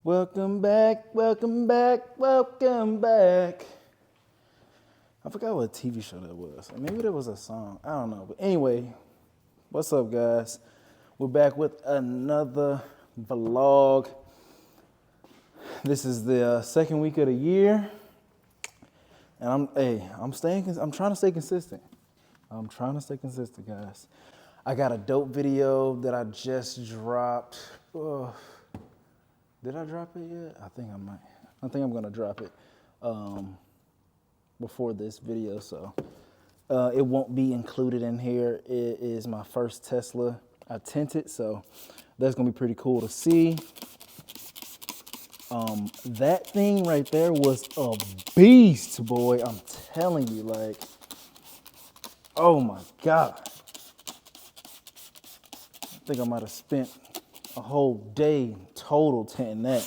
Welcome back, welcome back, welcome back. I forgot what TV show that was. Maybe there was a song. I don't know. But anyway, what's up, guys? We're back with another vlog. This is the second week of the year, and I'm trying to stay consistent. I'm trying to stay consistent, guys. I got a dope video that I just dropped. Did I drop it yet? I think I might. I think I'm gonna drop it before this video, so it won't be included in here. It is my first Tesla I tinted, so that's gonna be pretty cool to see. That thing right there was a beast, boy. I'm telling you, like, oh my God. I think I might have spent a whole day total tinting that.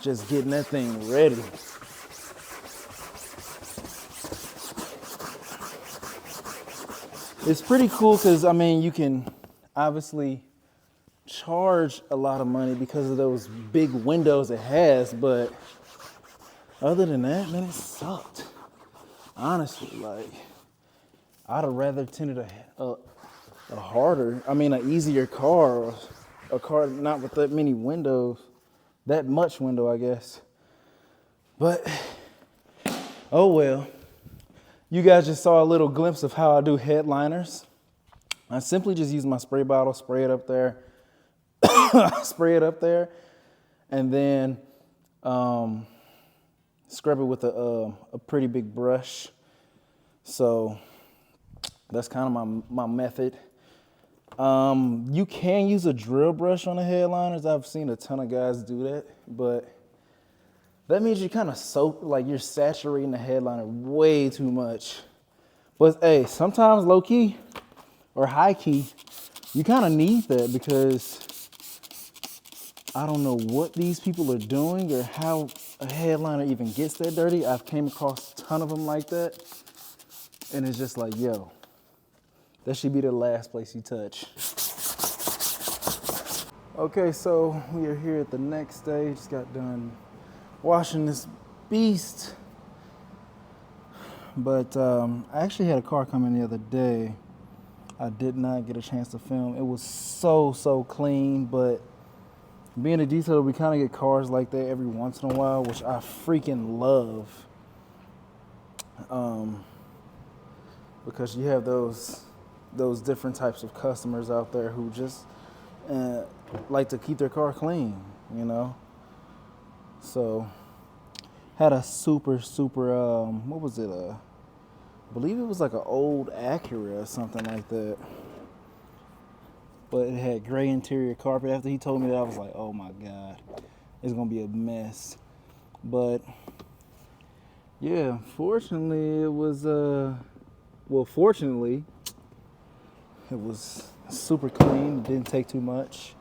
Just getting that thing ready. It's pretty cool because, I mean, you can obviously charge a lot of money because of those big windows it has, but other than that, man, it sucked. Honestly, like, I'd have rather tinted an easier car, or a car not with that many windows, that much window, I guess. But, oh well. You guys just saw a little glimpse of how I do headliners. I simply just use my spray bottle, spray it up there, and then scrub it with a pretty big brush. So that's kind of my method. You can use a drill brush on the headliners. I've seen a ton of guys do that, but that means you kind of you're saturating the headliner way too much. But hey, sometimes low key or high key, you kind of need that because I don't know what these people are doing or how a headliner even gets that dirty. I've came across a ton of them like that. And it's just like, yo, that should be the last place you touch. Okay, so we are here at the next stage. Just got done washing this beast. But I actually had a car come in the other day. I did not get a chance to film. It was so clean, but being a detailer, we kind of get cars like that every once in a while, which I freaking love. Because you have those different types of customers out there who just like to keep their car clean, you know? So, had a super, what was it? I believe it was like an old Acura or something like that. But it had gray interior carpet. After he told me that, I was like, oh my God, it's gonna be a mess. But yeah, fortunately it was, fortunately it was super clean. It didn't take too much.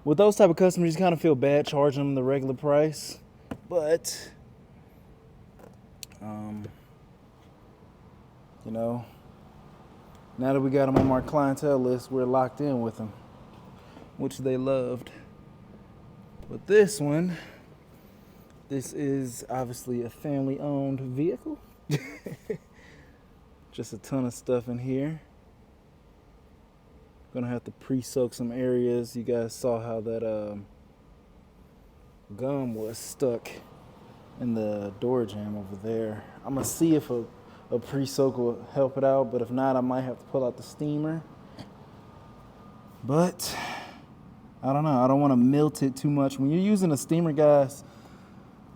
With those type of customers, you kind of feel bad charging them the regular price. But, you know, now that we got them on our clientele list, we're locked in with them, which they loved. But this is obviously a family-owned vehicle. Just a ton of stuff in here. Gonna have to pre-soak some areas. You guys saw how that gum was stuck in the door jamb over there. I'm gonna see if a pre-soak will help it out, but if not, I might have to pull out the steamer. But I don't know. I don't want to melt it too much. When you're using a steamer, guys,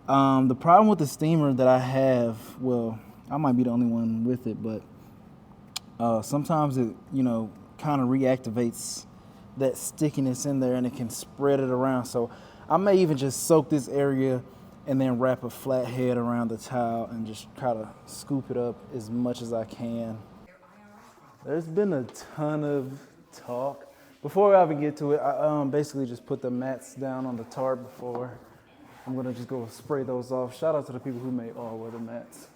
the problem with the steamer that I have, well, I might be the only one with it, but sometimes it, kind of reactivates that stickiness in there and it can spread it around. So I may even just soak this area and then wrap a flat head around the towel and just try to scoop it up as much as I can. There's been a ton of talk. Before I even get to it, I basically just put the mats down on the tarp before. I'm gonna just go spray those off. Shout out to the people who made all-weather mats.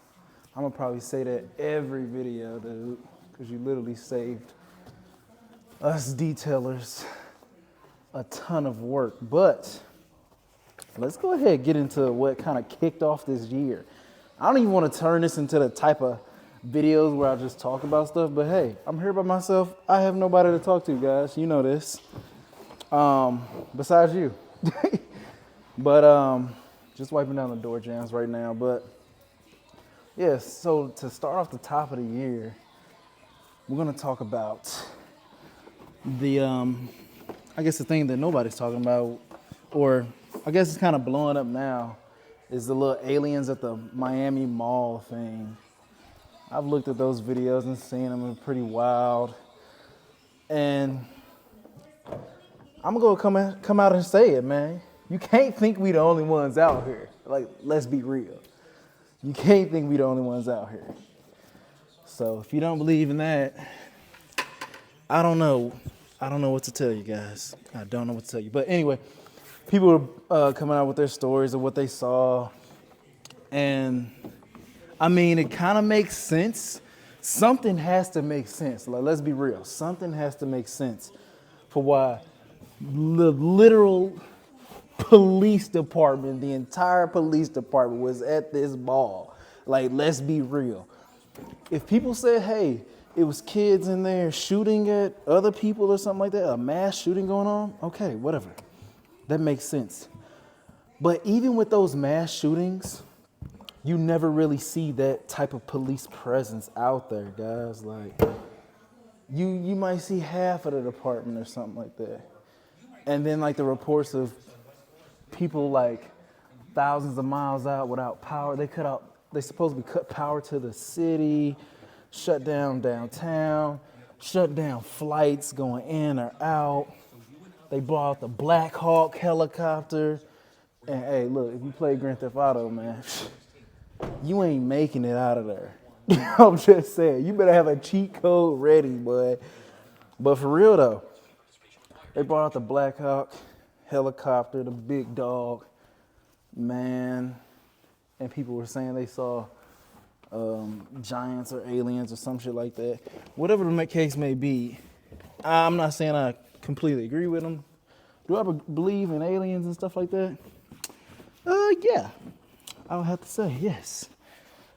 I'm gonna probably say that every video, dude, because you literally saved us detailers a ton of work. But let's go ahead and get into what kind of kicked off this year. I don't even want to turn this into the type of videos where I just talk about stuff, but hey, I'm here by myself. I have nobody to talk to, guys. You know this. Besides you. But just wiping down the door jams right now. But yeah, so to start off the top of the year, we're gonna talk about the I guess the thing that nobody's talking about, or I guess it's kind of blowing up now, is the little aliens at the Miami Mall thing. I've looked at those videos and seen them, they're pretty wild. And I'm gonna come out and say it, man. You can't think we the only ones out here. Like, let's be real. You can't think we the only ones out here. So if you don't believe in that, I don't know. I don't know what to tell you guys. I don't know what to tell you. But anyway, people are coming out with their stories of what they saw. And I mean, it kind of makes sense. Something has to make sense. Like, let's be real. Something has to make sense for why the literal police department, the entire police department was at this ball. Like, let's be real. If people said, hey, it was kids in there shooting at other people or something like that, a mass shooting going on, okay, whatever. That makes sense. But even with those mass shootings, you never really see that type of police presence out there, guys. Like, you might see half of the department or something like that. And then like the reports of people like thousands of miles out without power, they supposedly cut power to the city, shut down downtown, shut down flights going in or out. They blow out the Black Hawk helicopter. And hey, look, if you play Grand Theft Auto, man, you ain't making it out of there. I'm just saying, you better have a cheat code ready, boy. But for real though, they brought out the Black Hawk helicopter, the big dog, man. And people were saying they saw giants or aliens or some shit like that. Whatever the case may be, I'm not saying I completely agree with them. Do I believe in aliens and stuff like that? Yeah. I would have to say yes.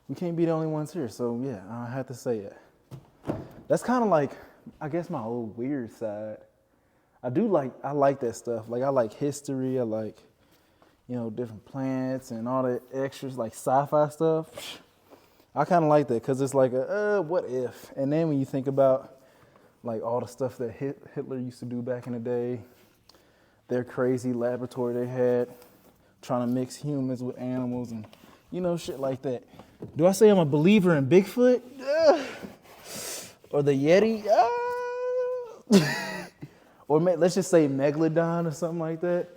We can't be the only ones here, so yeah, I have to say it. That's kind of like, I guess, my old weird side. I like that stuff. Like, I like history. I like, different planets and all the extras, like sci-fi stuff. I kind of like that because it's like what if? And then when you think about like all the stuff that Hitler used to do back in the day, their crazy laboratory they had, trying to mix humans with animals and, shit like that. Do I say I'm a believer in Bigfoot? Or the Yeti? Or let's just say Megalodon or something like that.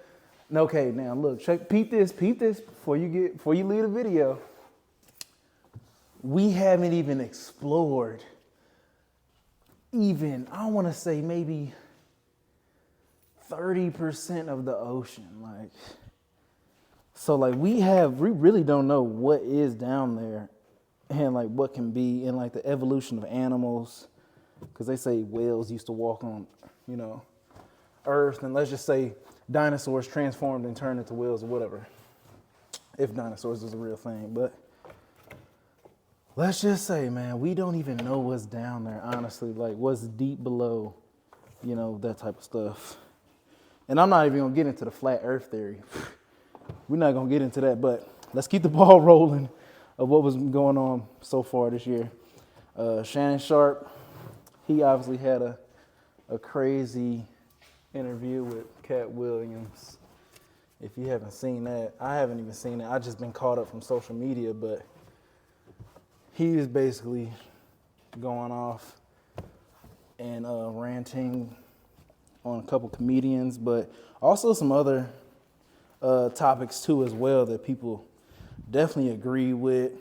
Okay, now look, peep this before you leave the video. We haven't even explored I want to say maybe 30% of the ocean. We really don't know what is down there and like what can be and like the evolution of animals. Because they say whales used to walk on, Earth, and let's just say dinosaurs transformed and turned into whales or whatever. If dinosaurs is a real thing. But let's just say, man, we don't even know what's down there, honestly. Like, what's deep below, that type of stuff. And I'm not even going to get into the flat earth theory. We're not going to get into that, but let's keep the ball rolling of what was going on so far this year. Shannon Sharpe, he obviously had a crazy interview with Cat Williams. If you haven't seen that, I haven't even seen it. I've just been caught up from social media, but he is basically going off and ranting on a couple comedians, but also some other topics too as well that people definitely agree with.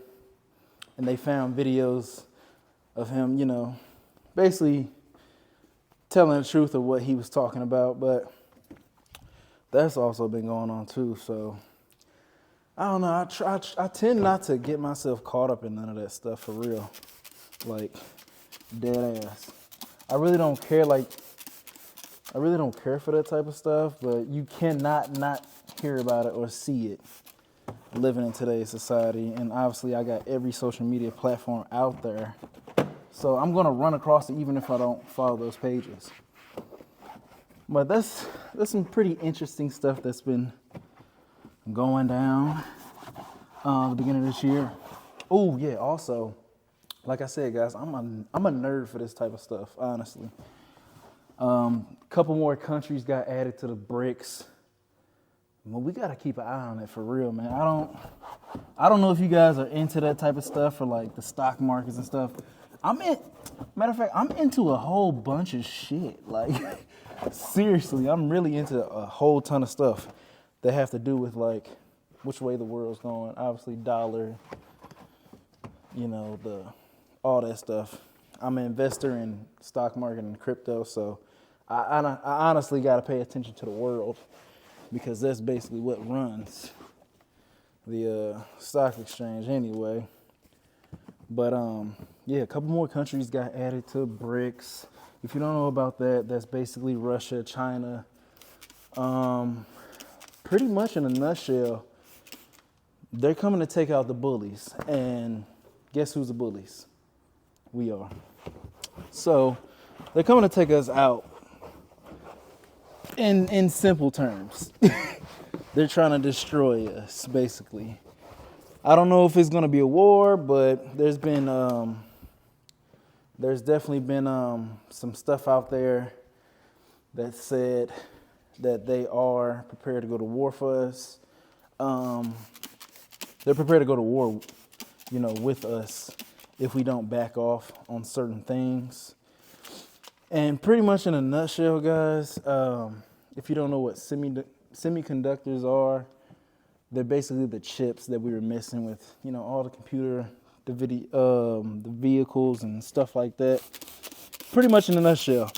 And they found videos of him, basically telling the truth of what he was talking about, but that's also been going on too. So I don't know. I tend not to get myself caught up in none of that stuff for real, like dead ass. I really don't care. Like I really don't care for that type of stuff, but you cannot not hear about it or see it living in today's society. And obviously I got every social media platform out there. So I'm gonna run across it even if I don't follow those pages. But that's some pretty interesting stuff that's been going down the beginning of this year. Oh yeah, also, like I said, guys, I'm a nerd for this type of stuff, honestly. A couple more countries got added to the BRICS. Well, we gotta keep an eye on it for real, man. I don't know if you guys are into that type of stuff for like the stock markets and stuff. Matter of fact, I'm into a whole bunch of shit. Like, seriously, I'm really into a whole ton of stuff that have to do with like which way the world's going. Obviously, dollar, you know, all that stuff. I'm an investor in stock market and crypto, so I honestly got to pay attention to the world because that's basically what runs the stock exchange anyway. But yeah, a couple more countries got added to BRICS. If you don't know about that, that's basically Russia, China. Pretty much in a nutshell, they're coming to take out the bullies. And guess who's the bullies? We are. So they're coming to take us out in simple terms. They're trying to destroy us, basically. I don't know if it's going to be a war, but there's definitely been some stuff out there that said that they are prepared to go to war for us. They're prepared to go to war, you know, with us if we don't back off on certain things. And pretty much in a nutshell, guys, if you don't know what semiconductors are, they're basically the chips that we were missing with, you know, all the computer, the vehicles and stuff like that. Pretty much in a nutshell.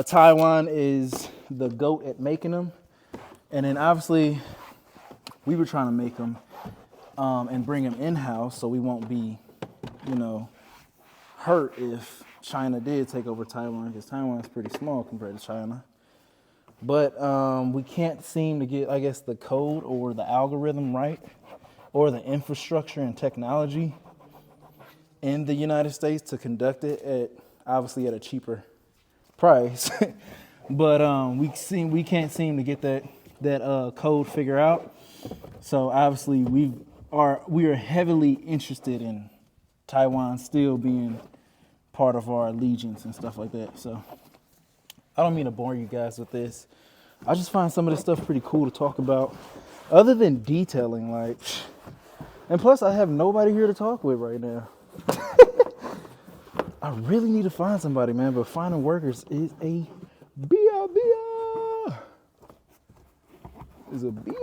Taiwan is the GOAT at making them. And then obviously we were trying to make them and bring them in-house so we won't be, you know, hurt if China did take over Taiwan, because Taiwan is pretty small compared to China. But we can't seem to get, I guess, the code or the algorithm right, or the infrastructure and technology in the United States to conduct it obviously at a cheaper price. But we can't seem to get that code figured out. So obviously we are heavily interested in Taiwan still being part of our allegiance and stuff like that. So I don't mean to bore you guys with this. I just find some of this stuff pretty cool to talk about, other than detailing, like, and plus I have nobody here to talk with right now. I really need to find somebody, man, but finding workers is a bia. Is a bia.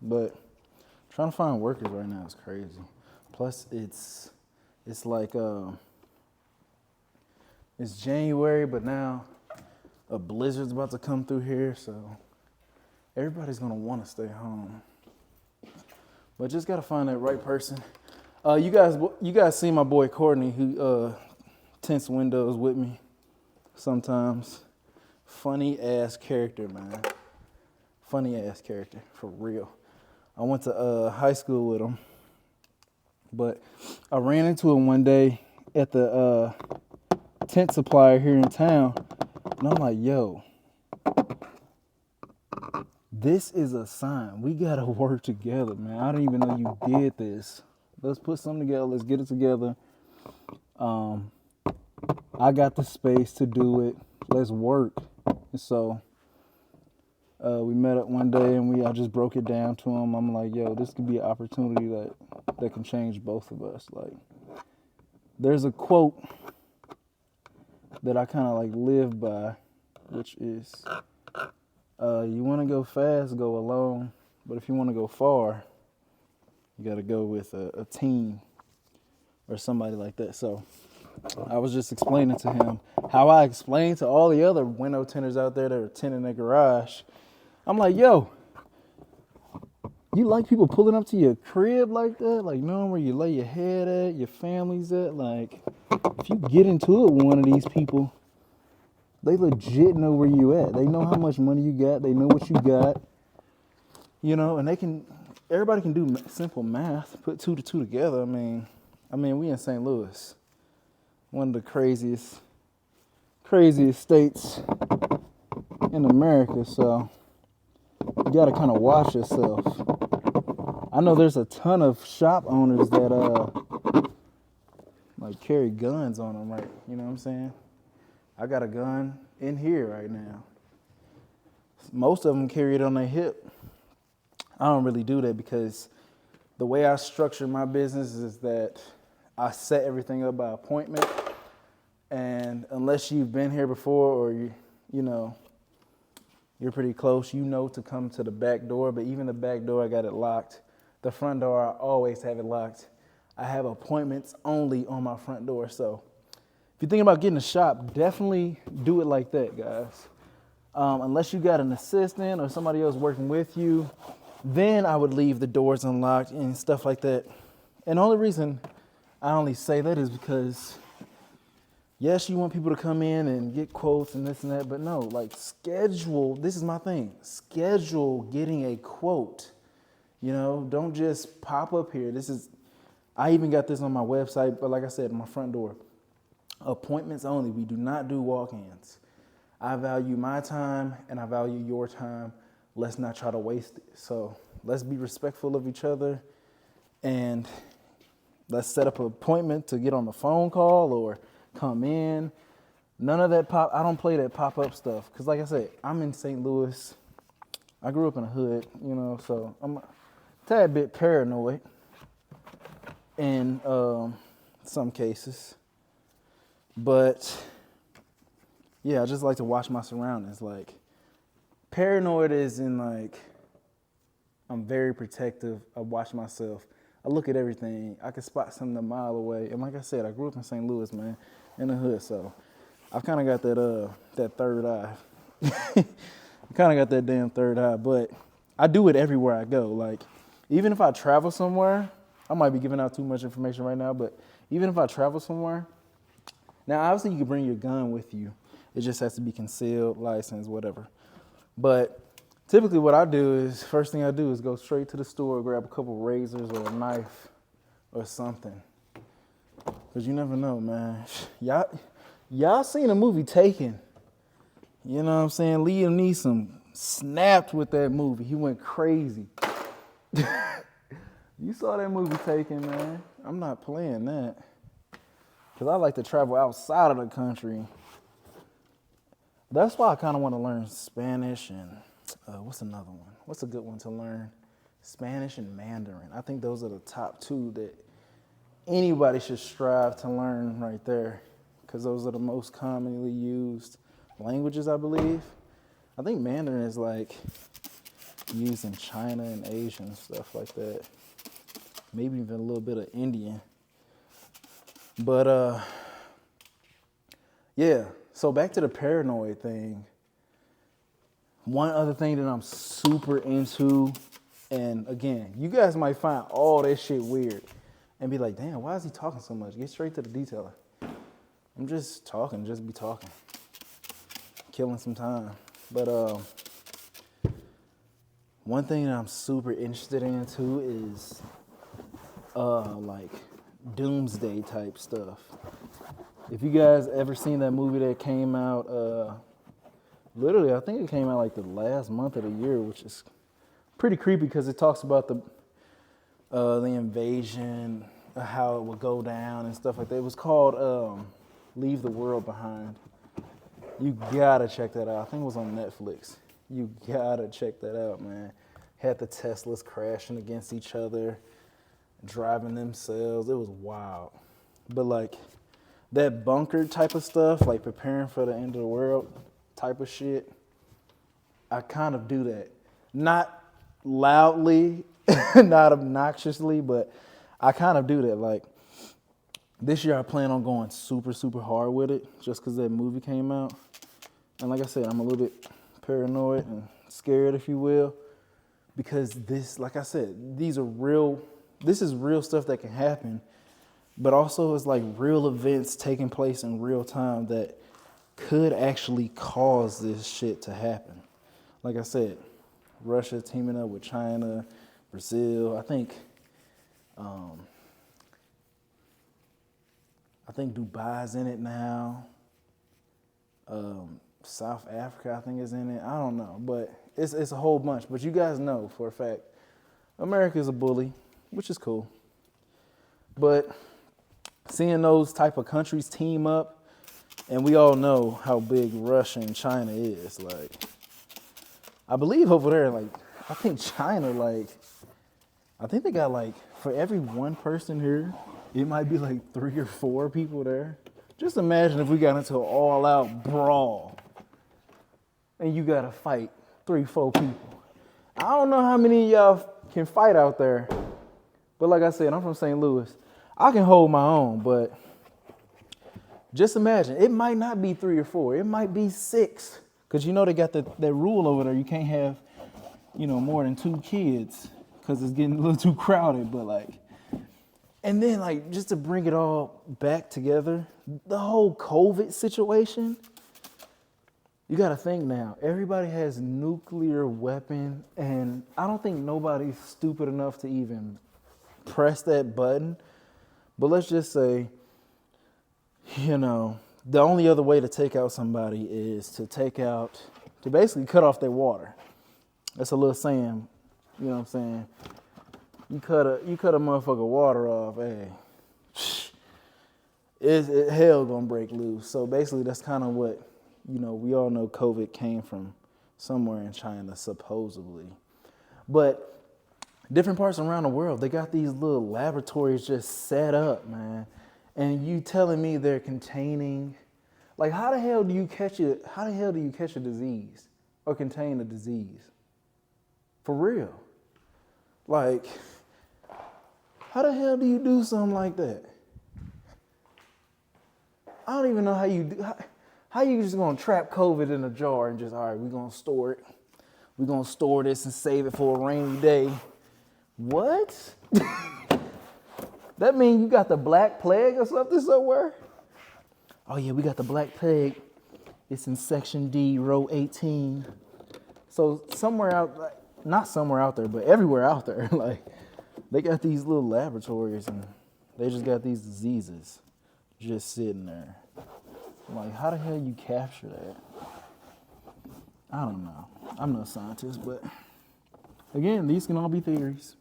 But trying to find workers right now is crazy. Plus it's like it's January, but now a blizzard's about to come through here, so everybody's gonna want to stay home. But just gotta find that right person. You guys see my boy Courtney, who tints windows with me sometimes. Funny ass character, man. Funny ass character, for real. I went to high school with him, but I ran into him one day at the tent supplier here in town, and I'm like, yo, this is a sign. We gotta work together, man. I didn't even know you did this. Let's put something together. Let's get it together. I got the space to do it. Let's work. And so we met up one day, and I just broke it down to him. I'm like, yo, this could be an opportunity that can change both of us. Like, there's a quote that I kind of like live by, which is, you want to go fast, go alone. But if you want to go far, you got to go with a team or somebody like that. So I was just explaining to him how I explained to all the other window tinters out there that are tinting their garage. I'm like, yo, you like people pulling up to your crib like that? Like, knowing where you lay your head at, your family's at? Like, if you get into it with one of these people, They legit know where you at. They know how much money you got. They know what you got. You know, and everybody can do simple math, put 2 to 2 together. I mean, we in St. Louis, one of the craziest states in America, so you gotta kind of watch yourself. I know there's a ton of shop owners that like carry guns on them, right? You know what I'm saying? I got a gun in here right now. Most of them carry it on their hip. I don't really do that because the way I structure my business is that I set everything up by appointment. And unless you've been here before or you know, you're pretty close, you know to come to the back door. But even the back door, I got it locked. The front door, I always have it locked. I have appointments only on my front door. So if you're thinking about getting a shop, definitely do it like that, guys. Unless you got an assistant or somebody else working with you, then I would leave the doors unlocked and stuff like that. And the only reason I only say that is because, yes, you want people to come in and get quotes and this and that, but no, like schedule, this is my thing, schedule getting a quote. You know, don't just pop up here. I even got this on my website, but like I said, my front door. Appointments only. We do not do walk-ins. I value my time and I value your time. Let's not try to waste it. So let's be respectful of each other and let's set up an appointment to get on the phone call or come in. None of that I don't play that pop-up stuff. Because like I said, I'm in St. Louis. I grew up in a hood, you know, so I'm a tad bit paranoid in some cases. But yeah, I just like to watch my surroundings. Like, paranoid is in like, I'm very protective. I watch myself. I look at everything. I can spot something a mile away. And like I said, I grew up in St. Louis, man, in the hood. So I've kind of got that third eye. I kind of got that damn third eye. But I do it everywhere I go. Like, even if I travel somewhere, I might be giving out too much information right now, but even if I travel somewhere, now obviously you can bring your gun with you. It just has to be concealed, licensed, whatever. But typically what I do is, first thing I do is go straight to the store, grab a couple of razors or a knife or something. Because you never know, man. Y'all seen the movie Taken. You know what I'm saying? Liam Neeson snapped with that movie. He went crazy. You saw that movie Taken, man. I'm not playing that. Because I like to travel outside of the country. That's why I kind of want to learn Spanish and what's another one? What's a good one to learn? Spanish and Mandarin. I think those are the top 2 that anybody should strive to learn right there, because those are the most commonly used languages, I believe. I think Mandarin is like used in China and Asia and stuff like that. Maybe even a little bit of Indian. But yeah, so back to the paranoid thing. One other thing that I'm super into, and again, you guys might find all that shit weird and be like, damn, why is he talking so much? Get straight to the detailer. I'm just talking, just be talking. Killing some time. But one thing that I'm super interested in too is like doomsday type stuff. If you guys ever seen that movie that came out, literally, I think it came out like the last month of the year, which is pretty creepy because it talks about the invasion, how it would go down and stuff like that. It was called Leave the World Behind. You gotta check that out. I think it was on Netflix. You gotta check that out, man. Had the Teslas crashing against each other, driving themselves. It was wild. But like that bunker type of stuff, like preparing for the end of the world type of shit, I kind of do that. Not loudly, not obnoxiously, but I kind of do that. Like this year I plan on going super, super hard with it just because that movie came out. And like I said, I'm a little bit paranoid and scared, if you will, because this, like I said, this is real stuff that can happen, but also it's like real events taking place in real time that could actually cause this shit to happen. Like I said, Russia teaming up with China, Brazil. I think Dubai's in it now. South Africa, I think, is in it. I don't know, but it's a whole bunch. But you guys know for a fact, America's a bully, which is cool. But seeing those type of countries team up, and we all know how big Russia and China is. Like, I believe over there, like, I think China, like, I think they got like, for every one person here, it might be like 3 or 4 people there. Just imagine if we got into an all-out brawl and you got to fight 3, 4 people. I don't know how many of y'all can fight out there, but like I said, I'm from St. Louis. I can hold my own, but just imagine, it might not be 3 or 4. It might be 6, because you know they got that rule over there. You can't have, more than 2 kids because it's getting a little too crowded, but like, and then, like, just to bring it all back together, the whole COVID situation, you got to think now, everybody has nuclear weapon, and I don't think nobody's stupid enough to even press that button. But let's just say, the only other way to take out somebody is to basically cut off their water. That's a little saying, you know what I'm saying? You cut a motherfucker water off, hey, hell gonna break loose. So basically that's kind of what, we all know COVID came from somewhere in China, supposedly. But different parts around the world, they got these little laboratories just set up, man. And you telling me they're containing, like, how the hell do you catch a disease or contain a disease? For real. Like, how the hell do you do something like that? I don't even know how you do. How you just gonna trap COVID in a jar and just, all right, we're gonna store it. We're gonna store this and save it for a rainy day. What? That mean you got the Black Plague or something somewhere? Oh yeah, we got the Black Plague. It's in Section D, row 18. So somewhere out, not somewhere out there, but everywhere out there, like, they got these little laboratories and they just got these diseases just sitting there. Like, how the hell you capture that? I don't know. I'm no scientist, but again, these can all be theories.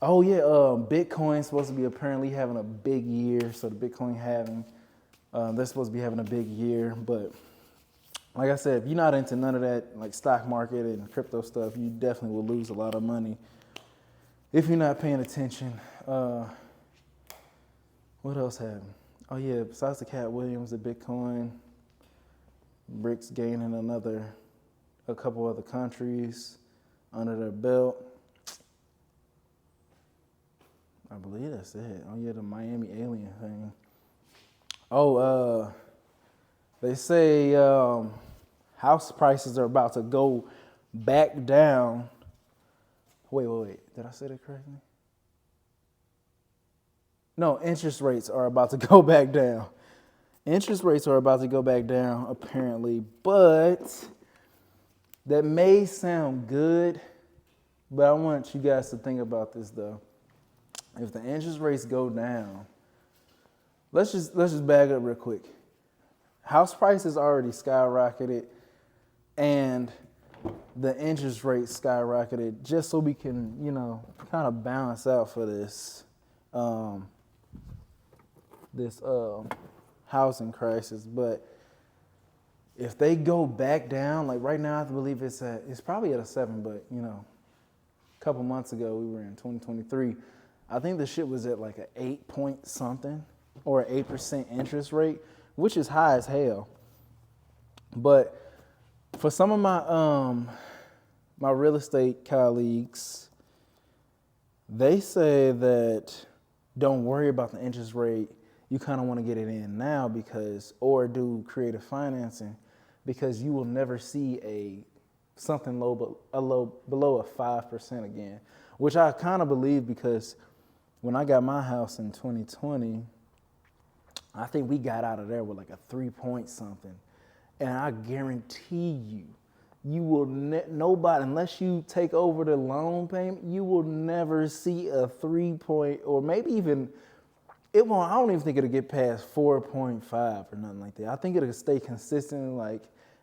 Oh yeah, Bitcoin's supposed to be apparently having a big year. So the Bitcoin halving, they're supposed to be having a big year. But like I said, if you're not into none of that, like stock market and crypto stuff, you definitely will lose a lot of money if you're not paying attention. What else happened? Oh yeah, besides the Cat Williams, the Bitcoin, BRICS gaining a couple other countries under their belt. I believe that's it. Oh yeah, the Miami alien thing. Oh, they say house prices are about to go back down. Wait. Did I say that correctly? No, interest rates are about to go back down. Interest rates are about to go back down, apparently. But that may sound good, but I want you guys to think about this, though. If the interest rates go down, let's just back up real quick. House prices already skyrocketed, and the interest rate skyrocketed just so we can, kind of balance out for this housing crisis. But if they go back down, like right now, I believe it's probably at a 7, but a couple months ago, we were in 2023. I think the shit was at like an 8 point something or an 8% interest rate, which is high as hell. But for some of my real estate colleagues, they say that don't worry about the interest rate. You kind of want to get it in now or do creative financing, because you will never see something below a 5% again, which I kind of believe, because when I got my house in 2020, I think we got out of there with like a 3-point something. And I guarantee you, you will nobody, unless you take over the loan payment, you will never see a 3-point, or maybe even, it won't, I don't even think it'll get past 4.5 or nothing like that. I think it'll stay consistent, like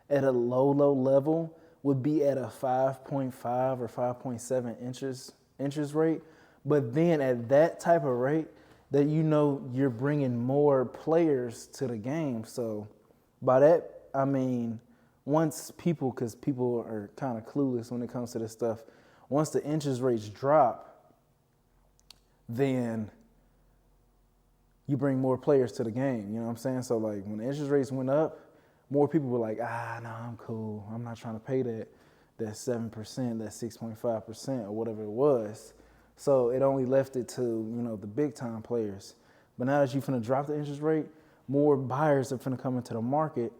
at a low level, would be at a 5.5 or 5.7 interest rate. But then at that type of rate, that you know you're bringing more players to the game. So by that, I mean, once people, because people are kind of clueless when it comes to this stuff, once the interest rates drop, then you bring more players to the game. You know what I'm saying? So like when the interest rates went up, more people were like, no, I'm cool. I'm not trying to pay that 7%, that 6.5% or whatever it was. So it only left it to, you know, the big time players. But now that you're finna drop the interest rate, more buyers are finna come into the market.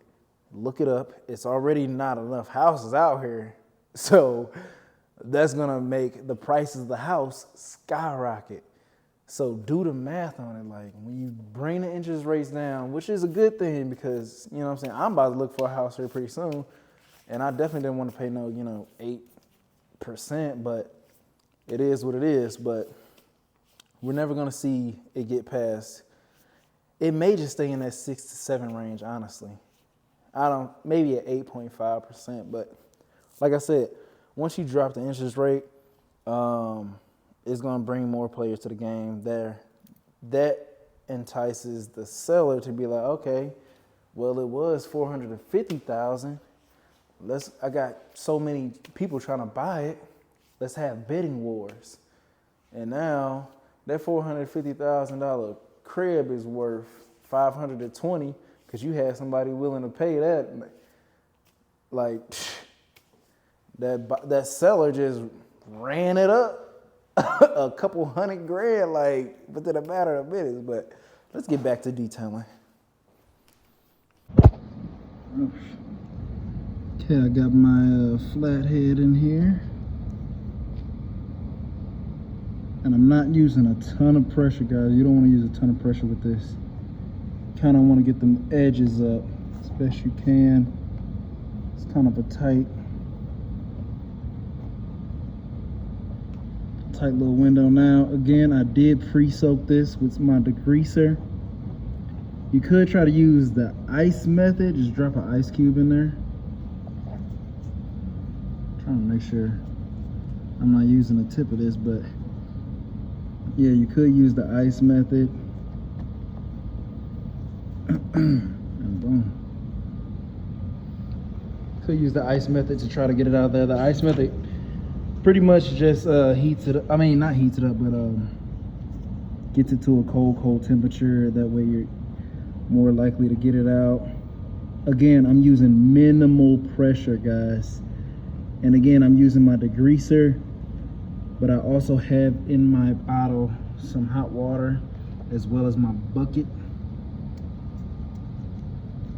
Look it up. It's already not enough houses out here. So that's gonna make the prices of the house skyrocket. So do the math on it. Like when you bring the interest rates down, which is a good thing because, you know what I'm saying, I'm about to look for a house here pretty soon. And I definitely didn't want to pay no, 8%, but it is what it is. But we're never going to see it get past. It may just stay in that 6 to 7 range, honestly. Maybe at 8.5%. But like I said, once you drop the interest rate, it's going to bring more players to the game there. That entices the seller to be like, okay, well, it was $450,000. I got so many people trying to buy it. Let's have bidding wars. And now that $450,000 crib is worth $520 because you had somebody willing to pay that. Like that seller just ran it up a couple $100,000, like within a matter of minutes. But let's get back to detailing. Okay, I got my flathead in here. And I'm not using a ton of pressure, guys. You don't want to use a ton of pressure with this. Kind of want to get them edges up as best you can. It's kind of a tight little window. Now, again, I did pre-soak this with my degreaser. You could try to use the ice method. Just drop an ice cube in there. Trying to make sure I'm not using the tip of this, but yeah, you could use the ice method. And boom. Could use the ice method to try to get it out there. The ice method pretty much just heats it up. I mean, not heats it up, but gets it to a cold temperature. That way you're more likely to get it out. Again, I'm using minimal pressure, guys. And again, I'm using my degreaser, but I also have in my bottle some hot water as well as my bucket.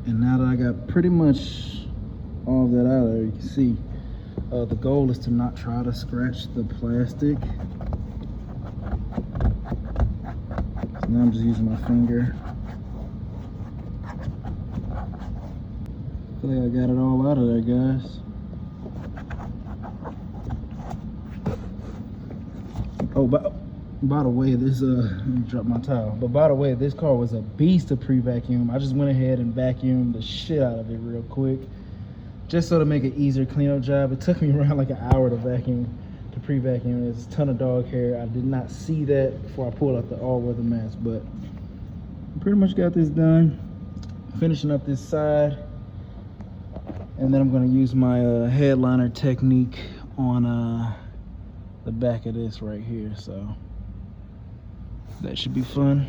And now that I got pretty much all of that out there, you can see the goal is to not try to scratch the plastic. So now I'm just using my finger. I feel like I got it all out of there, guys. Oh, by the way, this let me drop my towel. But by the way, this car was a beast to pre-vacuum. I just went ahead and vacuumed the shit out of it real quick, just so to make it easier cleanup job. It took me around like an hour to pre-vacuum. There's a ton of dog hair. I did not see that before I pulled out the all-weather mask, but I pretty much got this done. Finishing up this side, and then I'm gonna use my headliner technique on the back of this right here, so that should be fun.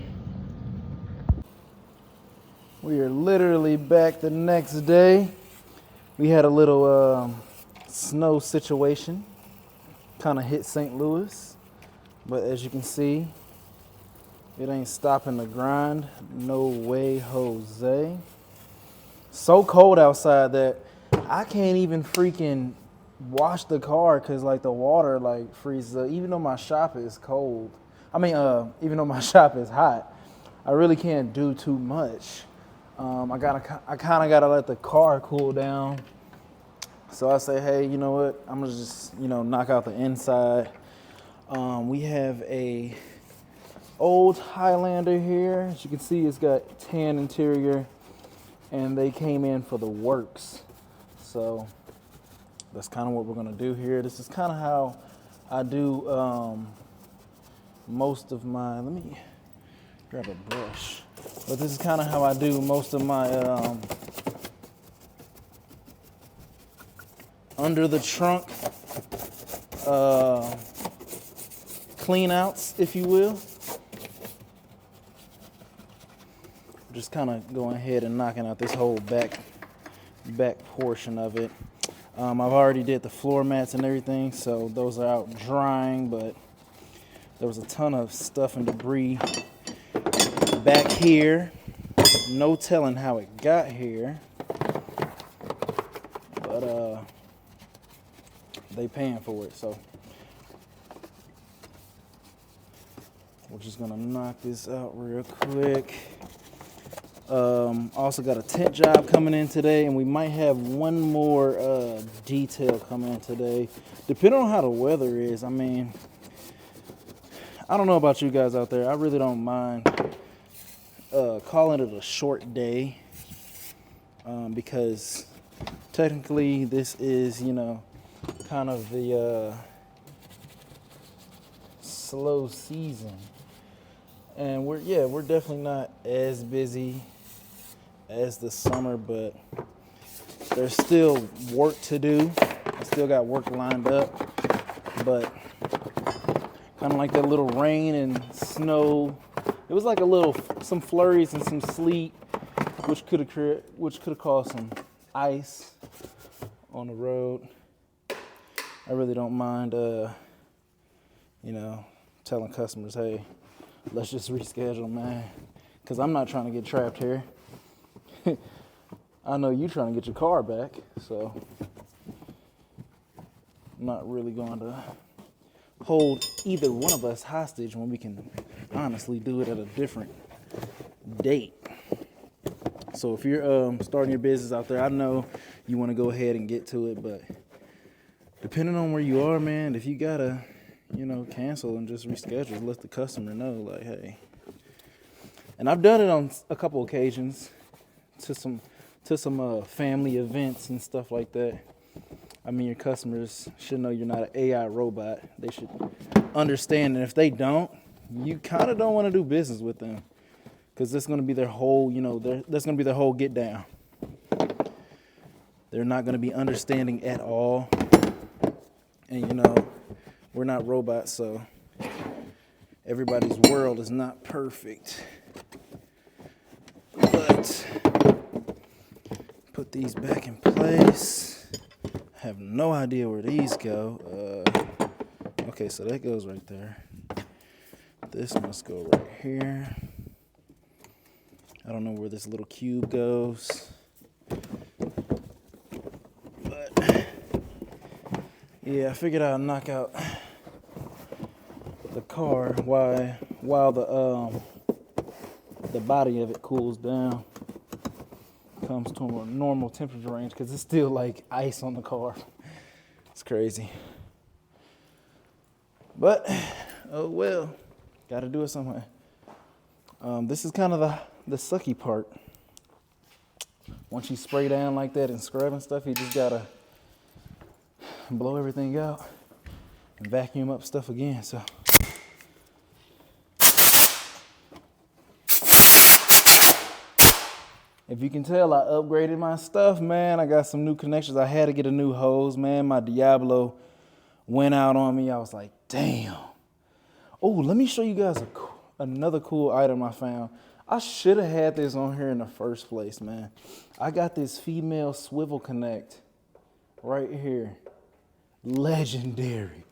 We are literally back the next day. We had a little snow situation, kind of hit St. Louis, but as you can see, it ain't stopping the grind. No way, Jose. So cold outside that I can't even freaking wash the car because like the water like freezes up, even though my shop is cold. I mean, even though my shop is hot. I really can't do too much. I kind of gotta let the car cool down. So I say, hey, you know what? I'm gonna just, knock out the inside. We have a old Highlander here. As you can see, it's got tan interior, and they came in for the works. So that's kind of what we're gonna do here. This is kind of how I do most of my, let me grab a brush. But this is kind of how I do most of my under the trunk clean outs, if you will. Just kind of going ahead and knocking out this whole back portion of it. I've already did the floor mats and everything, so those are out drying, but there was a ton of stuff and debris back here. No telling how it got here, but they paying for it, so we're just gonna knock this out real quick. Also got a tent job coming in today, and we might have one more detail coming in today, depending on how the weather is. I mean, I don't know about you guys out there. I really don't mind calling it a short day, because technically this is, kind of the slow season, and we're definitely not as busy as the summer, but there's still work to do. I still got work lined up, but kind of like that little rain and snow. It was like some flurries and some sleet, which could have caused some ice on the road. I really don't mind, telling customers, hey, let's just reschedule, man, because I'm not trying to get trapped here. I know you're trying to get your car back, so I'm not really going to hold either one of us hostage when we can honestly do it at a different date. So if you're starting your business out there, I know you want to go ahead and get to it, but depending on where you are, man, if you gotta, cancel and just reschedule, let the customer know, like, hey. And I've done it on a couple occasions to some family events and stuff like that. I mean, your customers should know you're not an AI robot. They should understand, and if they don't, you kind of don't want to do business with them, because that's going to be their whole, that's going to be their whole get down. They're not going to be understanding at all. And, we're not robots, so everybody's world is not perfect. But put these back in place. I have no idea where these go. Okay, so that goes right there. This must go right here. I don't know where this little cube goes. But yeah, I figured I'd knock out the car while the body of it cools down, comes to a normal temperature range, because it's still like ice on the car. It's crazy. But oh well, gotta do it somewhere. This is kind of the sucky part. Once you spray down like that and scrub and stuff, you just gotta blow everything out and vacuum up stuff again. So if you can tell, I upgraded my stuff, man. I got some new connections. I had to get a new hose, man. My Diablo went out on me. I was like, damn. Oh, let me show you guys another cool item I found. I should have had this on here in the first place, man. I got this female swivel connect right here. Legendary.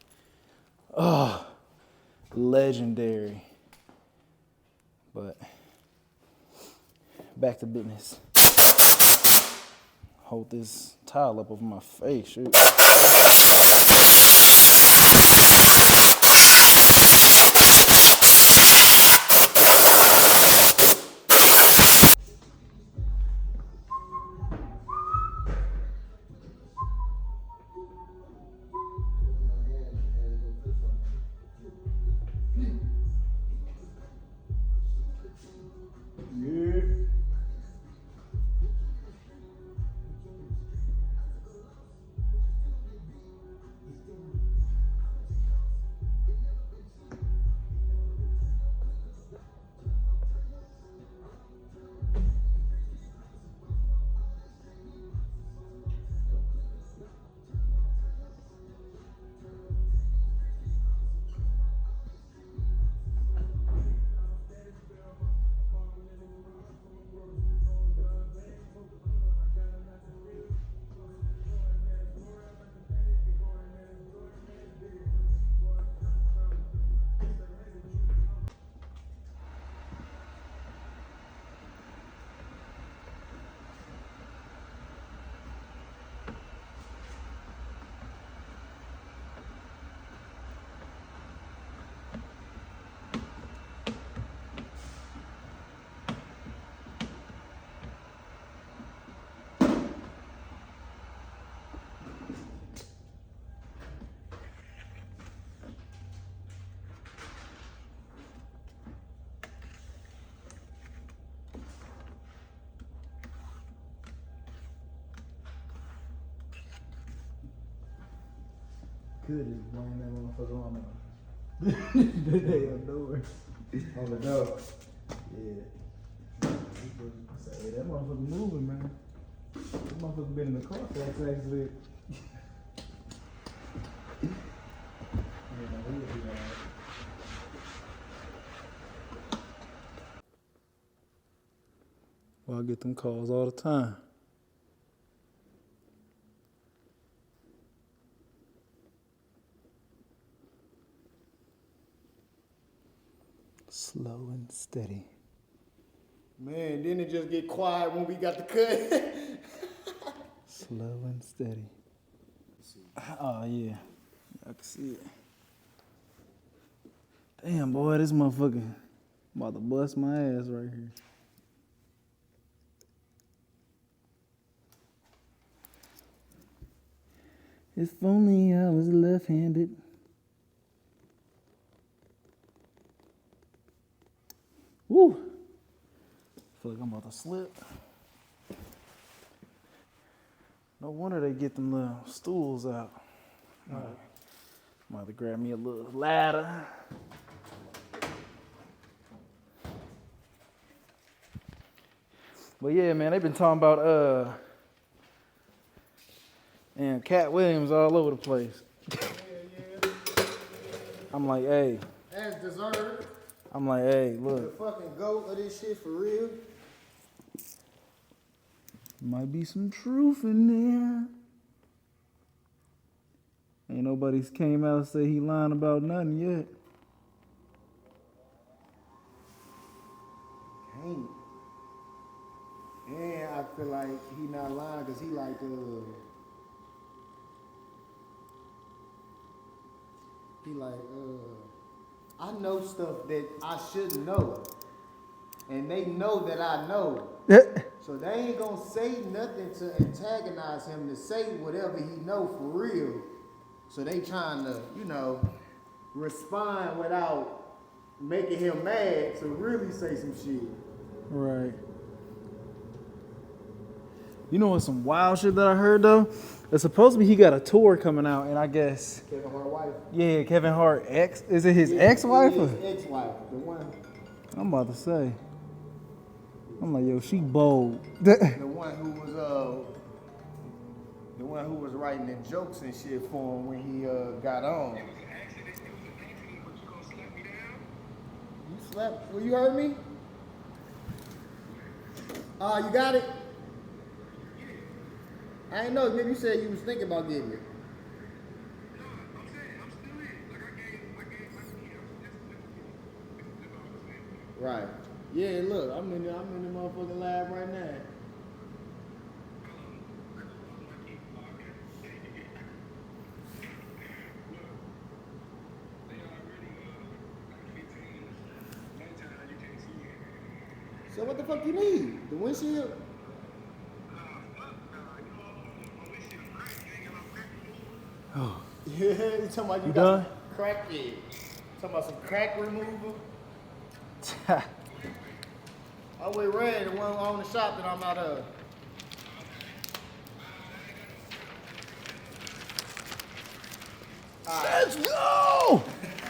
Oh, legendary. But back to business. Hold this towel up over my face. Shoot. Could just blame that motherfucker on the damn door. On the door. Yeah. Say, that motherfucker moving, man. That motherfucker been in the car for accident. Well, I get them calls all the time. Slow and steady. Man, didn't it just get quiet when we got the cut? Slow and steady. Oh, yeah. I can see it. Damn, boy, this motherfucker about to bust my ass right here. If only I was left-handed. Woo! I feel like I'm about to slip. No wonder they get them little stools out. I'm about to grab me a little ladder. But yeah, man, they've been talking about and Cat Williams all over the place. Yeah. I'm like, hey. As deserved. I'm like, hey, look. The fucking goat of this shit for real. Might be some truth in there. Ain't nobody's came out and say he lying about nothing yet. Ain't. And I feel like he not lying because he like, I know stuff that I shouldn't know. And they know that I know. So they ain't gonna say nothing to antagonize him to say whatever he know for real. So they trying to, respond without making him mad to really say some shit. Right. You know what's some wild shit that I heard though? It's supposed to be he got a tour coming out, and I guess Kevin Hart's wife. Yeah, Kevin Hart ex. Is it his ex-wife? His ex-wife, the one. I'm about to say. I'm like, yo, she bold. The one who was writing the jokes and shit for him when he got on. You slept? Well, you heard me? You got it? I didn't know. Maybe you said you was thinking about getting it. Right. Yeah, look, I'm in the motherfucking lab right now. So what the fuck you need? The windshield? Oh. Yeah, you talking about you got done? some crack? Yeah. Talking about some crack removal? I went red, the one on the shop that I'm out of. Let's go!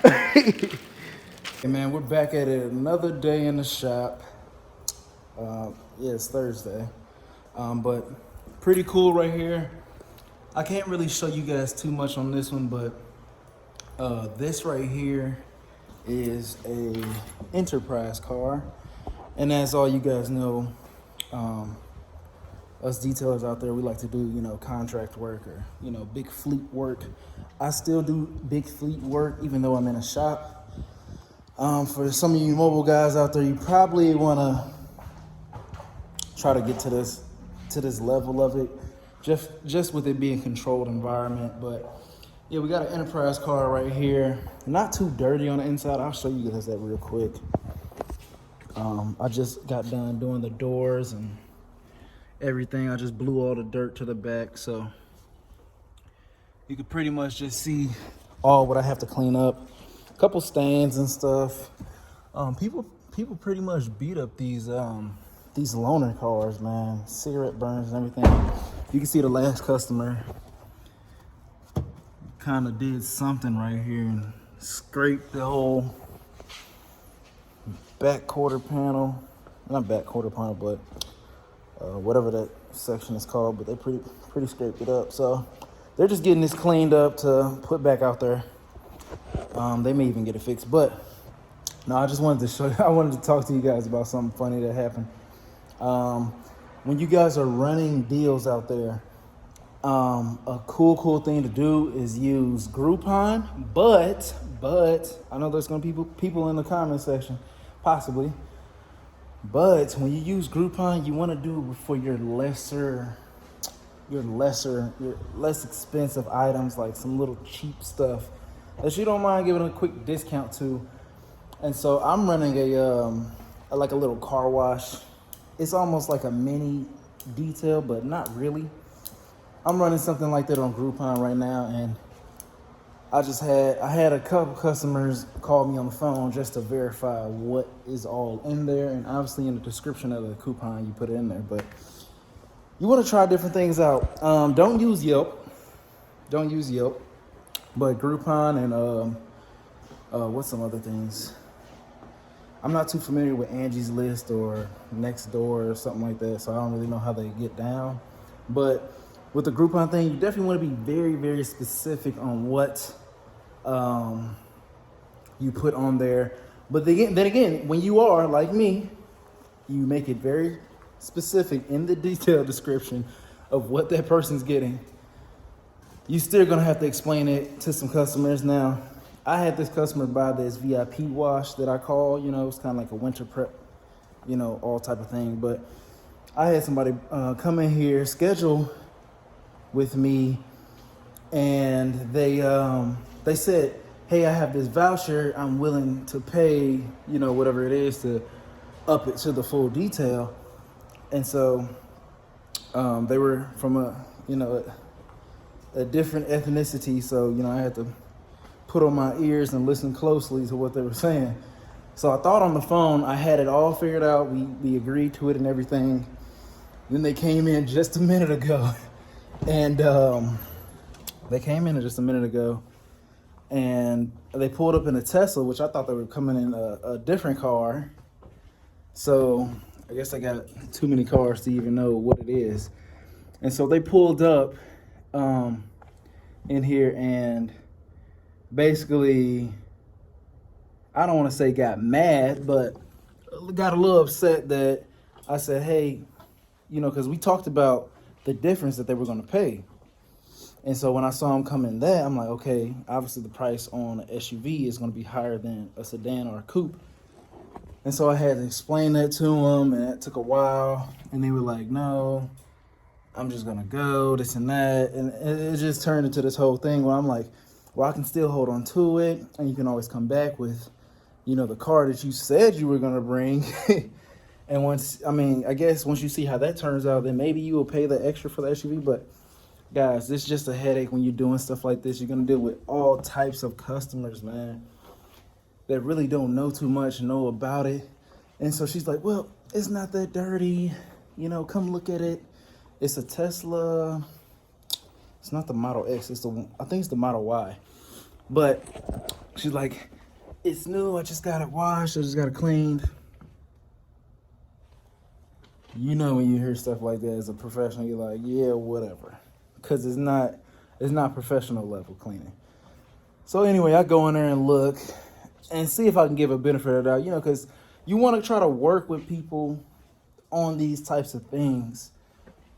Hey man, we're back at it another day in the shop. Yeah, it's Thursday. But pretty cool right here. I can't really show you guys too much on this one, but this right here is a Enterprise car. And as all you guys know, us detailers out there, we like to do, contract work or, big fleet work. I still do big fleet work, even though I'm in a shop. For some of you mobile guys out there, you probably want to try to get to this level of it, just with it being a controlled environment. But yeah, we got an Enterprise car right here. Not too dirty on the inside. I'll show you guys that real quick. I just got done doing the doors and everything. I just blew all the dirt to the back, so you could pretty much just see all what I have to clean up. A couple stains and stuff. People pretty much beat up these loaner cars, man. Cigarette burns and everything. You can see the last customer kind of did something right here and scraped the whole back quarter panel. Not back quarter panel, but whatever that section is called. But they pretty scraped it up. So they're just getting this cleaned up to put back out there. They may even get it fixed. But no, I just wanted to show you. I wanted to talk to you guys about something funny that happened. When you guys are running deals out there, a cool thing to do is use Groupon, but I know there's gonna be people in the comment section, possibly. But when you use Groupon, you want to do it for your less expensive items, like some little cheap stuff that you don't mind giving a quick discount to. And so I'm running a little car wash. It's almost like a mini detail, but not really. I'm running something like that on Groupon right now, and I had a couple customers call me on the phone just to verify what is all in there, and obviously in the description of the coupon you put it in there. But you want to try different things out. Don't use Yelp, but Groupon and what's some other things? I'm not too familiar with Angie's List or Nextdoor or something like that, so I don't really know how they get down. But with the Groupon thing, you definitely want to be very, very specific on what you put on there. But then again, when you are like me, you make it very specific in the detail description of what that person's getting. You still gonna have to explain it to some customers. Now, I had this customer buy this VIP wash that I call, it's kind of like a winter prep, all type of thing. But I had somebody come in here, schedule with me, and they said, hey, I have this voucher, I'm willing to pay, whatever it is to up it to the full detail. And so they were from a different ethnicity, so I had to put on my ears and listen closely to what they were saying. So I thought on the phone I had it all figured out, we agreed to it and everything. Then they came in just a minute ago. And and they pulled up in a Tesla, which I thought they were coming in a different car. So I guess I got too many cars to even know what it is. And so they pulled up in here and basically, I don't want to say got mad, but got a little upset that I said, hey, because we talked about the difference that they were going to pay. And so when I saw them come in that, I'm like, okay, obviously the price on an SUV is going to be higher than a sedan or a coupe. And so I had to explain that to them, and it took a while. And they were like, no, I'm just going to go, this and that. And it just turned into this whole thing where I'm like, well, I can still hold on to it, and you can always come back with, the car that you said you were going to bring. And I guess once you see how that turns out, then maybe you will pay the extra for the SUV. But guys, this is just a headache when you're doing stuff like this. You're going to deal with all types of customers, man, that really don't know too much, know about it. And so she's like, well, it's not that dirty. Come look at it. It's a Tesla. It's not the Model X. I think it's the Model Y. But she's like, it's new. I just got it washed. I just got it cleaned. When you hear stuff like that as a professional, you're like, yeah, whatever. Because it's not professional level cleaning. So anyway, I go in there and look and see if I can give a benefit of the doubt, because you want to try to work with people on these types of things.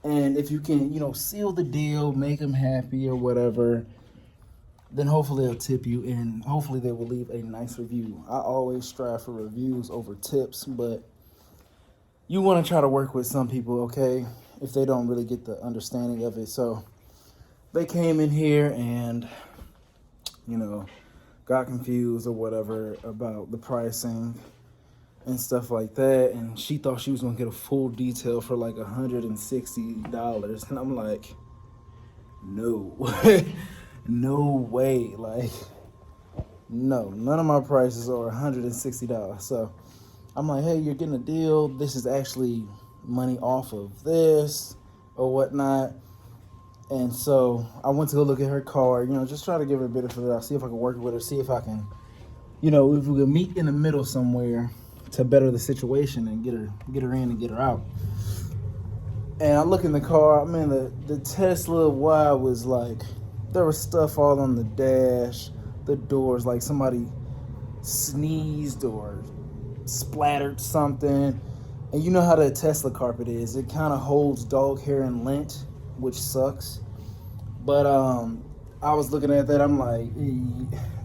And if you can, seal the deal, make them happy or whatever, then hopefully they'll tip you, and hopefully they will leave a nice review. I always strive for reviews over tips, but you want to try to work with some people, okay, if they don't really get the understanding of it. So they came in here and, got confused or whatever about the pricing and stuff like that. And she thought she was going to get a full detail for like $160. And I'm like, no, no way. Like, no, none of my prices are $160. So I'm like, hey, you're getting a deal. This is actually money off of this or whatnot. And so I went to go look at her car, you know, just try to give her a benefit of the doubt, see if I can work with her, see if I can, you know, if we can meet in the middle somewhere to better the situation and get her in and get her out. And I look in the car, man, the Tesla Y was like, there was stuff all on the dash, the doors, like somebody sneezed or splattered something. And you know how the Tesla carpet is. It kind of holds dog hair and lint, which sucks. But I was looking at that, I'm like,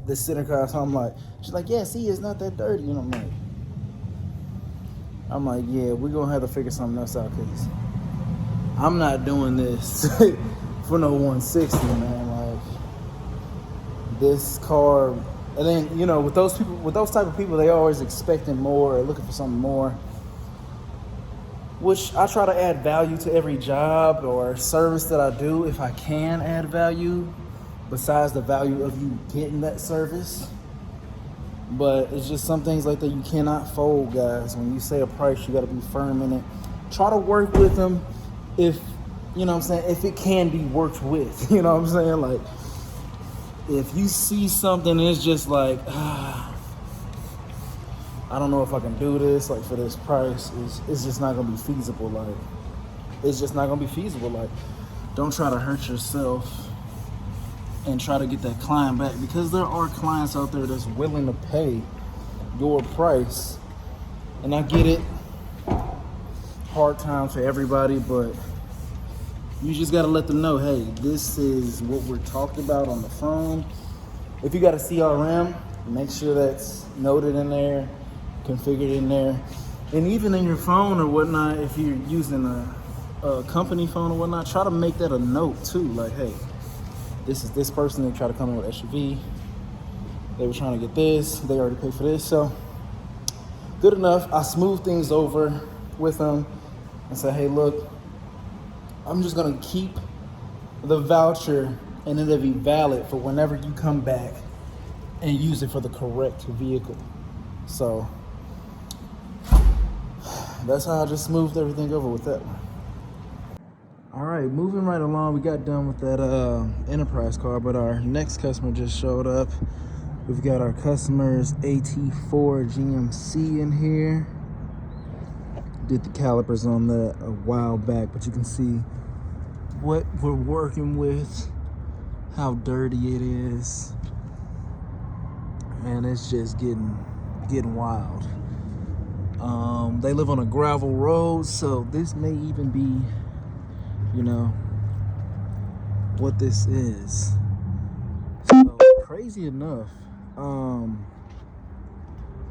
the center car, so I'm like, she's like, yeah, see, it's not that dirty. And I'm like, yeah, we're going to have to figure something else out, because I'm not doing this for no 160, man. Like, this car, and then, you know, with those people, with those type of people, they always expecting more or looking for something more, which I try to add value to every job or service that I do if I can add value, besides the value of you getting that service. But it's just some things like that you cannot fold, guys. When you say a price, you got to be firm in it. Try to work with them if, you know what I'm saying, if it can be worked with. You know what I'm saying? Like, if you see something and it's just like, I don't know if I can do this, like, for this price, it's just not going to be feasible. Like, it's just not going to be feasible. Like, don't try to hurt yourself and try to get that client back, because there are clients out there that's willing to pay your price. And I get it, hard times for everybody, but you just got to let them know, hey, this is what we're talking about on the phone. If you got a CRM, make sure that's noted in there, configured in there. And even in your phone or whatnot, if you're using a company phone or whatnot, try to make that a note too. Like, hey, this is this person, they try to come in with SUV. They were trying to get this, they already paid for this. So, good enough. I smooth things over with them and say, hey, look, I'm just gonna keep the voucher and it'll be valid for whenever you come back and use it for the correct vehicle. So, that's how I just smoothed everything over with that one. All right, moving right along, we got done with that Enterprise car, but our next customer just showed up. We've got our customer's AT4 GMC in here. Did the calipers on that a while back, but you can see what we're working with, how dirty it is, and it's just getting wild. They live on a gravel road, so this may even be, you know, what this is. So, crazy enough,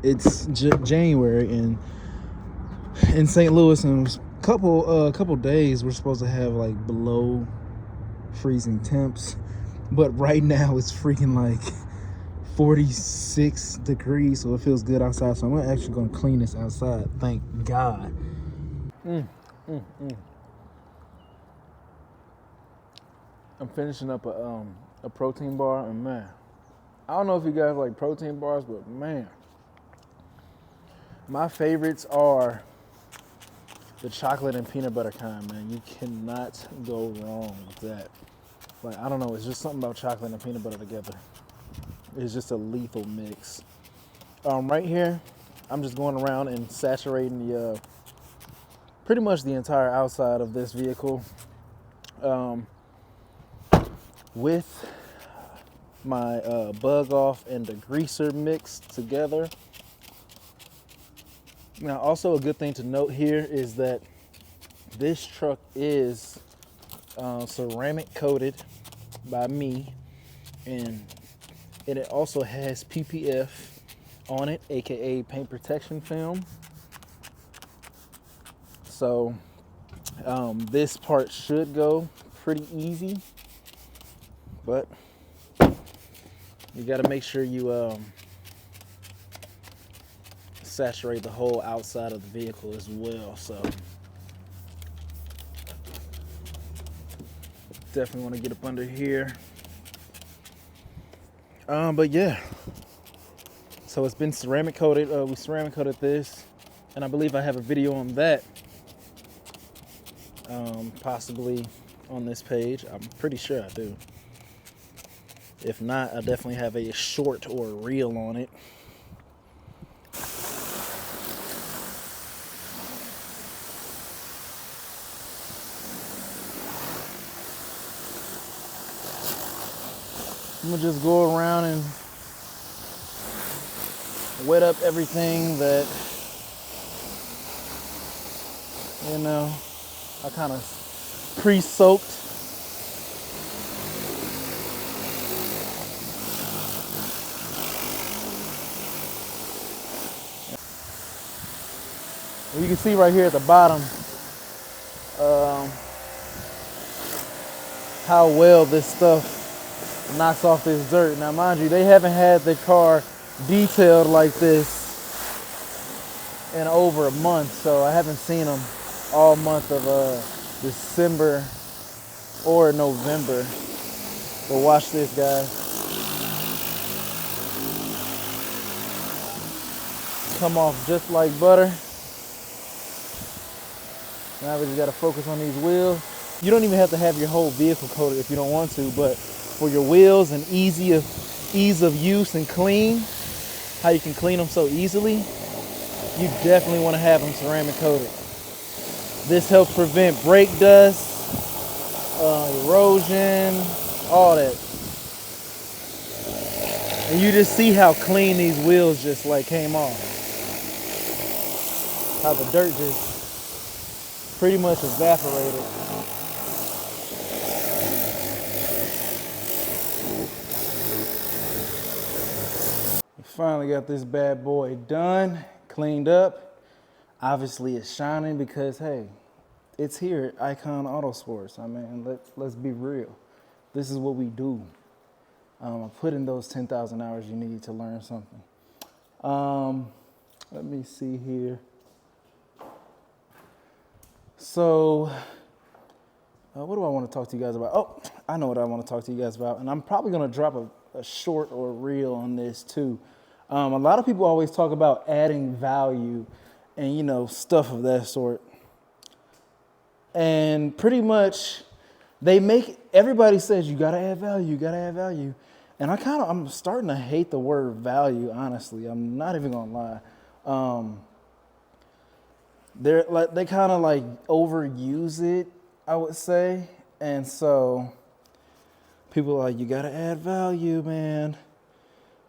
it's January, and in St. Louis, in a couple days, we're supposed to have like below freezing temps, but right now it's freaking like 46 degrees, so it feels good outside. So I'm actually gonna clean this outside, thank God. I'm finishing up a protein bar, and man, I don't know if you guys like protein bars, but man, my favorites are the chocolate and peanut butter kind, man. You cannot go wrong with that. Like, I don't know, it's just something about chocolate and peanut butter together. It's just a lethal mix. Right here, I'm just going around and saturating the pretty much the entire outside of this vehicle with my bug off and degreaser mixed together. Now, also a good thing to note here is that this truck is ceramic coated by me, and it also has PPF on it, aka paint protection film. So this part should go pretty easy, but you got to make sure you saturate the whole outside of the vehicle as well. So definitely want to get up under here. But yeah, so it's been ceramic coated. We ceramic coated this, and I believe I have a video on that, possibly on this page. I'm pretty sure I do. If not, I definitely have a short or a reel on it. I'm gonna just go around and wet up everything that, you know, I kind of pre-soaked. You can see right here at the bottom how well this stuff knocks off this dirt. Now, mind you, they haven't had the car detailed like this in over a month, so I haven't seen them all month of December or November. But watch this, guys. Come off just like butter. Now we just gotta focus on these wheels. You don't even have to have your whole vehicle coated if you don't want to, but for your wheels and ease of use and clean, how you can clean them so easily, you definitely want to have them ceramic coated. This helps prevent brake dust, erosion, all that. And you just see how clean these wheels just like came off. How the dirt just pretty much evaporated. Finally got this bad boy done, cleaned up. Obviously it's shining because, hey, it's here at Icon Autosports. I mean, let's be real. This is what we do. I put in those 10,000 hours you need to learn something. Let me see here. So, what do I want to talk to you guys about? Oh, I know what I want to talk to you guys about. And I'm probably going to drop a short or a reel on this too. A lot of people always talk about adding value and, you know, stuff of that sort. And pretty much everybody says you gotta add value, you gotta add value. And I'm starting to hate the word value, honestly. I'm not even gonna lie. They kind of like overuse it, I would say. And so people are like, you gotta add value, man.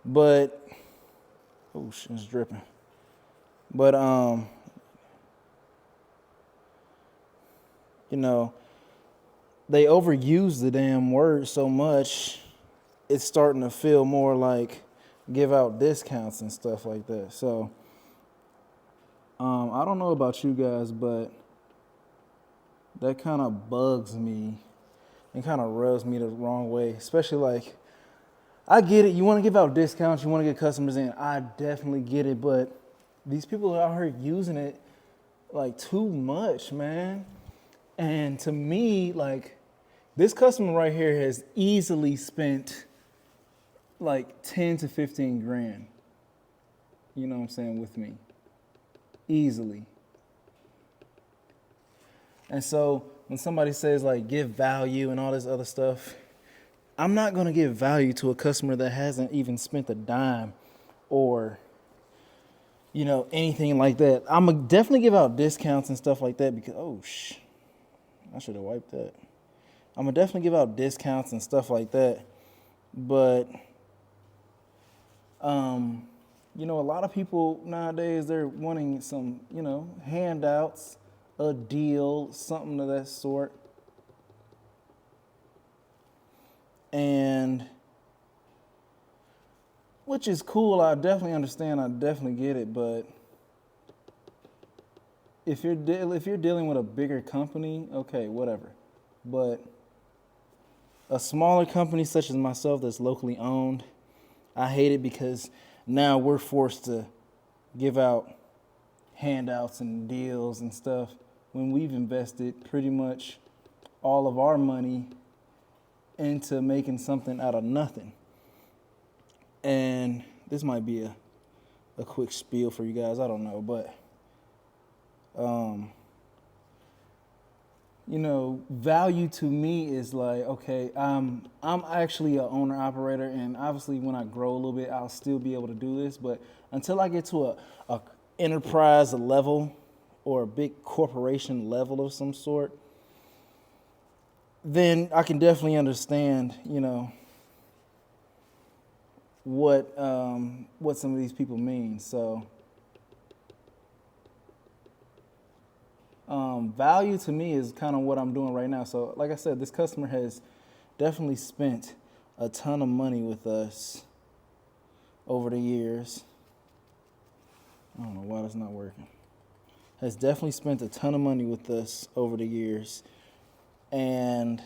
But, oh shit, it's dripping. But, you know, they overuse the damn word so much, it's starting to feel more like give out discounts and stuff like that. So, I don't know about you guys, but that kind of bugs me and kind of rubs me the wrong way. Especially like, I get it. You want to give out discounts. You want to get customers in. I definitely get it. But these people are out here using it like too much, man. And to me, like, this customer right here has easily spent like 10 to 15 grand. You know what I'm saying, with me. Easily. And so when somebody says like give value and all this other stuff, I'm not going to give value to a customer that hasn't even spent a dime or, you know, anything like that. I'm going to definitely give out discounts and stuff like that because, I should have wiped that. I'm going to definitely give out discounts and stuff like that. But, you know, a lot of people nowadays, they're wanting some, you know, handouts, a deal, something of that sort. And which is cool. I definitely understand. I definitely get it. But if you're dealing with a bigger company, okay, whatever. But a smaller company such as myself that's locally owned, I hate it because now we're forced to give out handouts and deals and stuff when we've invested pretty much all of our money into making something out of nothing. And this might be a quick spiel for you guys. I don't know, but you know, value to me is like, okay, I'm actually a owner operator, and obviously when I grow a little bit, I'll still be able to do this. But until I get to a enterprise level or a big corporation level of some sort, then I can definitely understand, you know, what some of these people mean. So value to me is kind of what I'm doing right now. So like I said, this customer has definitely spent a ton of money with us over the years. I don't know why that's not working. Has definitely spent a ton of money with us over the years. And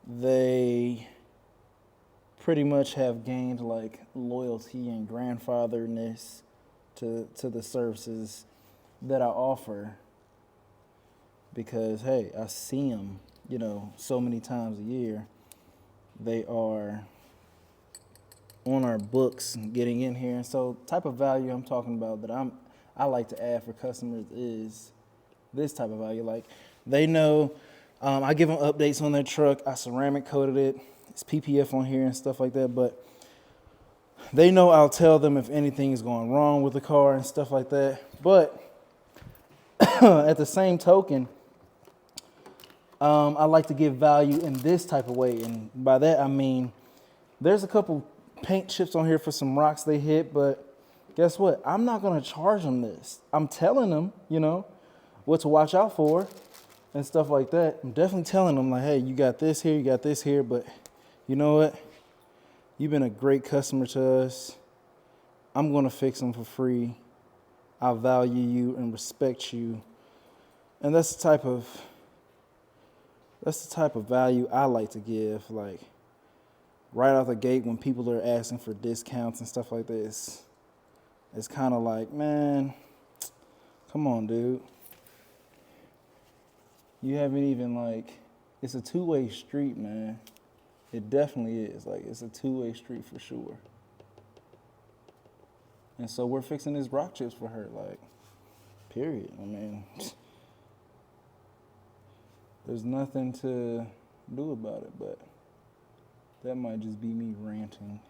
they pretty much have gained like loyalty and grandfatherness to the services that I offer, because hey, I see them, you know, so many times a year. They are on our books getting in here. And so type of value I'm talking about that I like to add for customers is this type of value. Like, they know I give them updates on their truck. I ceramic coated it. It's PPF on here and stuff like that. But they know I'll tell them if anything is going wrong with the car and stuff like that. But at the same token, I like to give value in this type of way. And by that, I mean, there's a couple paint chips on here for some rocks they hit, but guess what? I'm not going to charge them this. I'm telling them, you know, what to watch out for and stuff like that. I'm definitely telling them, like, hey, you got this here, you got this here, but you know what? You've been a great customer to us. I'm going to fix them for free. I value you and respect you. And that's the type of value I like to give. Like, right out the gate when people are asking for discounts and stuff like this, it's kind of like, man, come on, dude. You haven't even, like, it's a two-way street, man. It definitely is. Like, it's a two-way street for sure. And so we're fixing these rock chips for her, like, period. I mean, there's nothing to do about it, but that might just be me ranting.